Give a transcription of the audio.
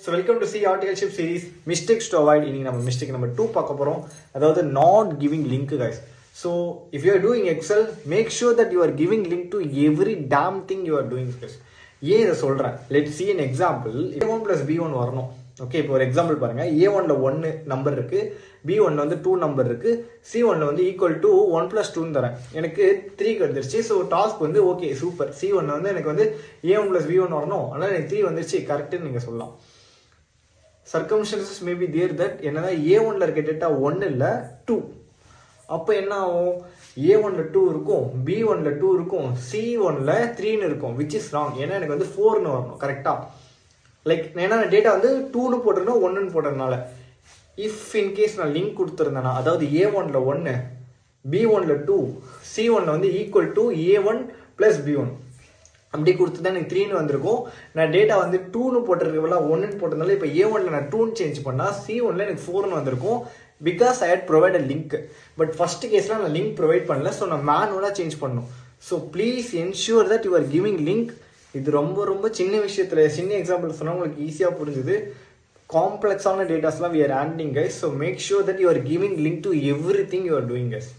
So welcome to see articleship series mistakes to avoid. இன்னைக்கு நம்ம mistake number 2 பார்க்க போறோம். அதாவது not giving link guys. So if you are doing Excel, make sure that you are giving link to every damn thing you are doing guys. ஏன் இதை சொல்றேன்? Let's see an example. A1 plus B1 வரணும். Okay, இப்போ ஒரு example பாருங்க. A1ல 1 number இருக்கு, B1ல வந்து 2 number இருக்கு, C1ல வந்து ஈக்குவல் டு 1 plus 2 தரேன். எனக்கு 3 வந்துருச்சு. ஸோ டாஸ்க் வந்து ஓகே சூப்பர். C1 வந்து எனக்கு வந்து A1 plus B1 வரணும், ஆனால் எனக்கு 3 வந்துருச்சு, கரெக்டுன்னு நீங்க சொல்லலாம். Circumstances may be there that என்னன்னா A1ல இருக்க டேட்டா 1 இல்ல 2. அப்போ என்ன ஆகும்? A1ல 2 இருக்கும், B1ல 2 இருக்கும், C1ல 3ன்னு இருக்கும், which is wrong. ஏன்னா எனக்கு வந்து 4ன்னு வரணும் கரெக்டா. லைக் ஏன்னா டேட்டா வந்து 2ன்னு போட்டிருந்தோம் 1ன்னு போட்டதுனால. இஃப் இன்கேஸ் நான் லிங்க் கொடுத்துருந்தேன்னா, அதாவது A1ல 1, B1ல 2, C1ல வந்து equal to A1 plus B1 அப்படி கொடுத்துதான் எனக்கு 3ன்னு வந்திருக்கும். நான் டேட்டா வந்து 2ன்னு போட்டிருக்கல 1ன்னு போட்டதுனால இப்போ A1ல நான் 2ன்னு சேஞ்ச் பண்ணா C1ல எனக்கு 4ன்னு வந்திருக்கும். Because I had provide a link. But first கேஸ்ல நான் லிங்க் ப்ரொவைட் பண்ணல, ஸோ நான் மேனுவலாக சேஞ்ச் பண்ணணும். So please ensure that you are giving link. இது ரொம்ப ரொம்ப சின்ன விஷயத்துல சின்ன எக்ஸாம்பிள் சொன்னா உங்களுக்கு ஈஸியா புரிஞ்சுது. காம்ப்ளெக்ஸான டேட்டாஸ்லாம் we are handling guys, so make sure that you are giving link to everything you are doing guys.